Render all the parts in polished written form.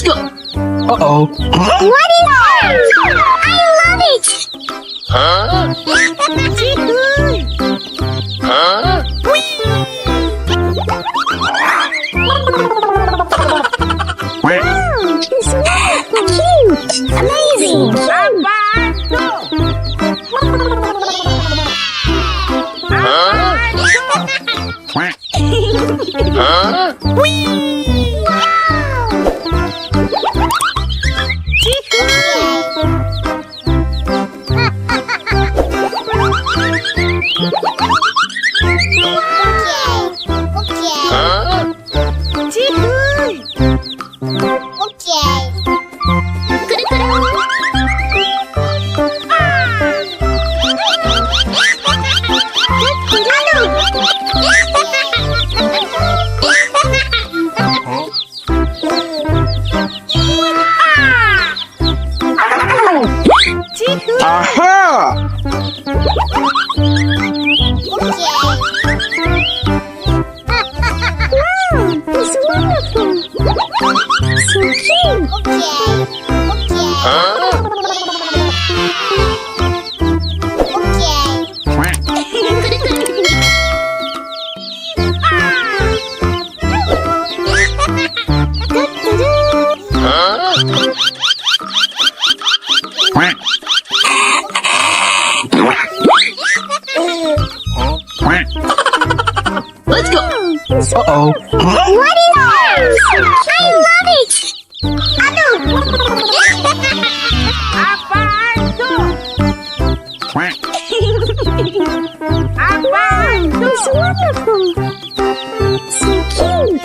go. Uh-oh. What is that? I love it. Huh? Huh? Wow, it's wonderful. Cute. Amazing. Huh? Aha! Wow, it's wonderful. So cute. Huh? Huh? Let's go. Uh-oh. What is that? I love it. It's wonderful. So cute.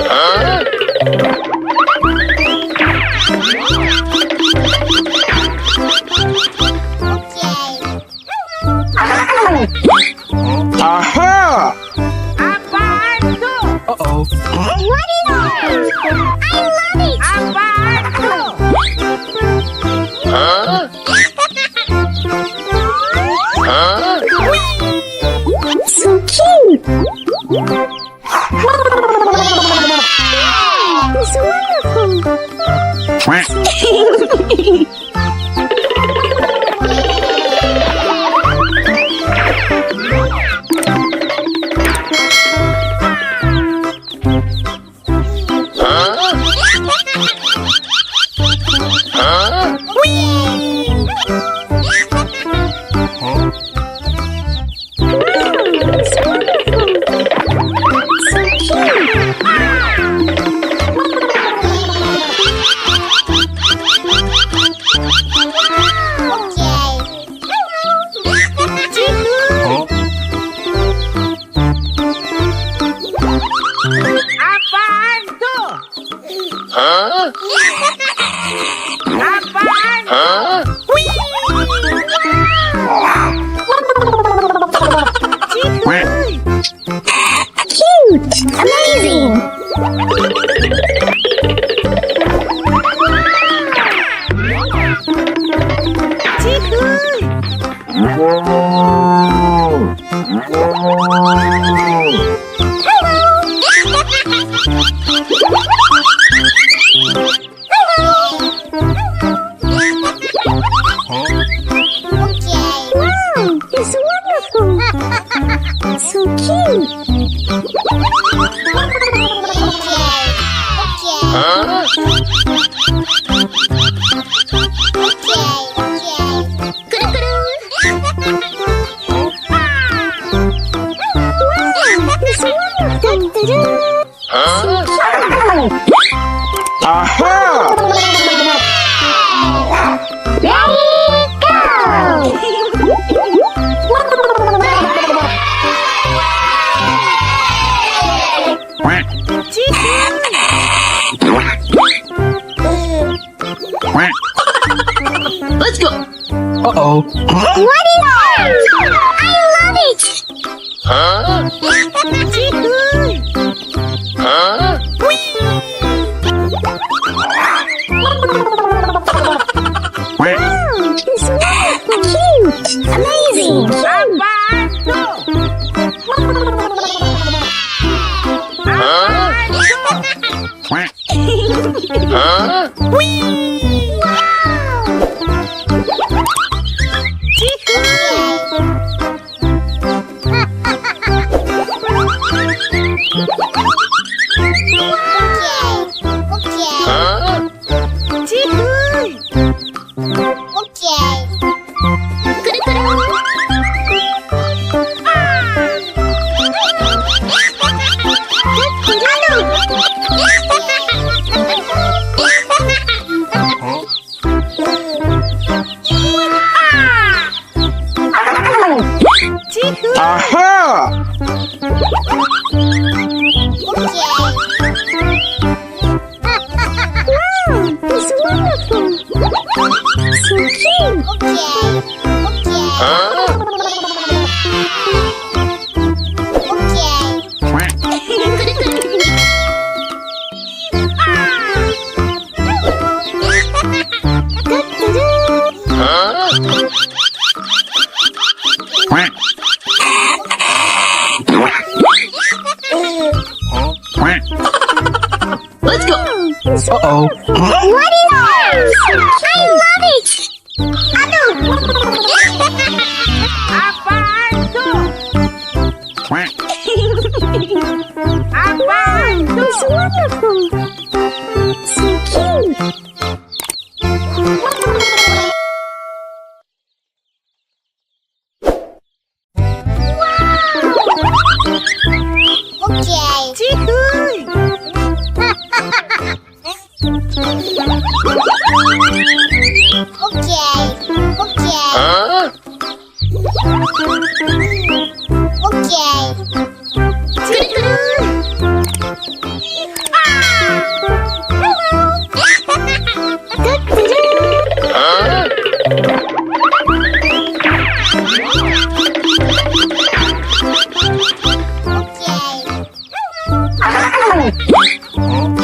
Huh? Huh? Aha! Uh-oh. What is that? I love it. Huh? Huh? So cute. It's wonderful. Huh? It's wonderful. So cute. Huh? Huh? Cute. Amazing. Wow, it's wonderful. So cute. Huh? Huh? Aha! Ready, go! Let's go. Uh-oh. What is that? I love it! Wow, it's wonderful, cute, amazing, Aha! Wow, it's wonderful, so cute. Let's go. Uh-oh. What is that? I love it! It's wonderful, so cute.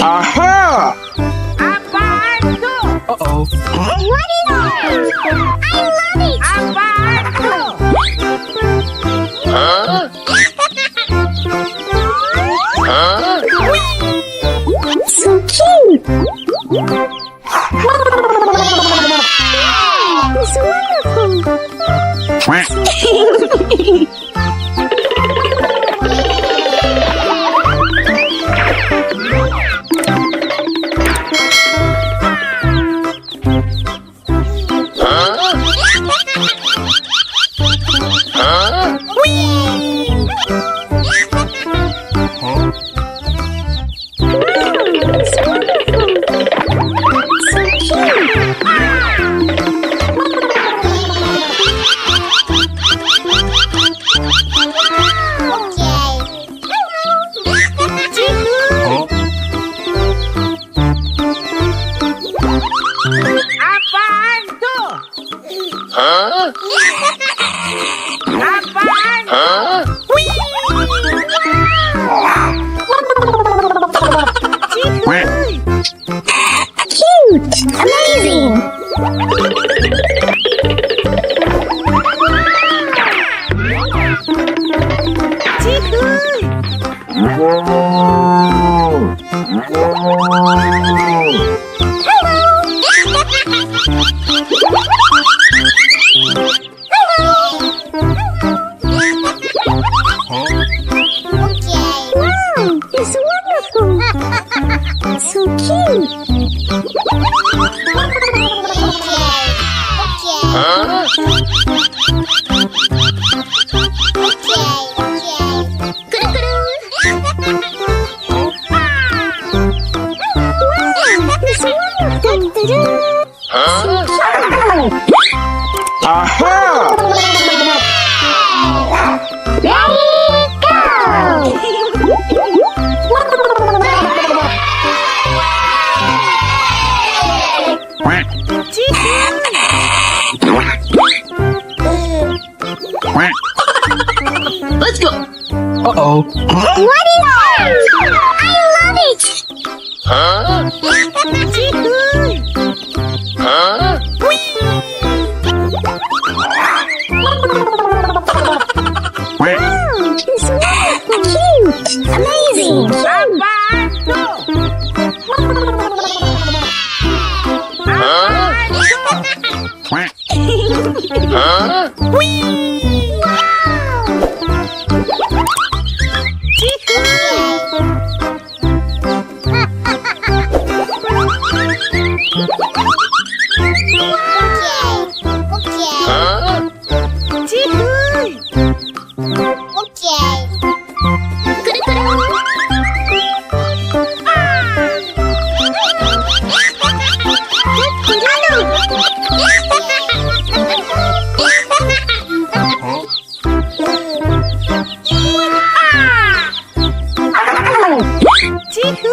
Aha! Uh-oh. What is that? I love it! So cute! It's wonderful! Cute! Amazing! Wow, it's wonderful! So cute! Aha! Ready, go! Uh-oh. What is that? I love it! Huh? Huh? Wow, it's wonderful! Cute! Amazing! Huh? Huh?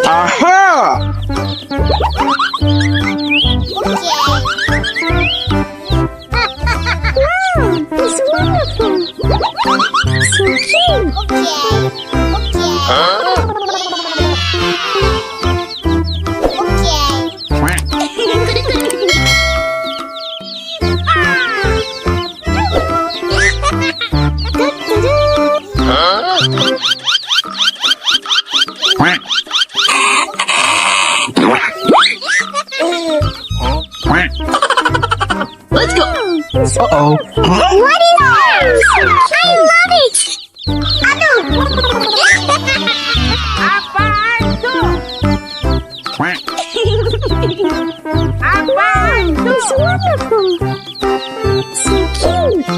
Aha! Wow, it's wonderful! So cute! Huh? Huh? Let's go. It's Uh-oh. What is that? I love it! It's wonderful! So cute!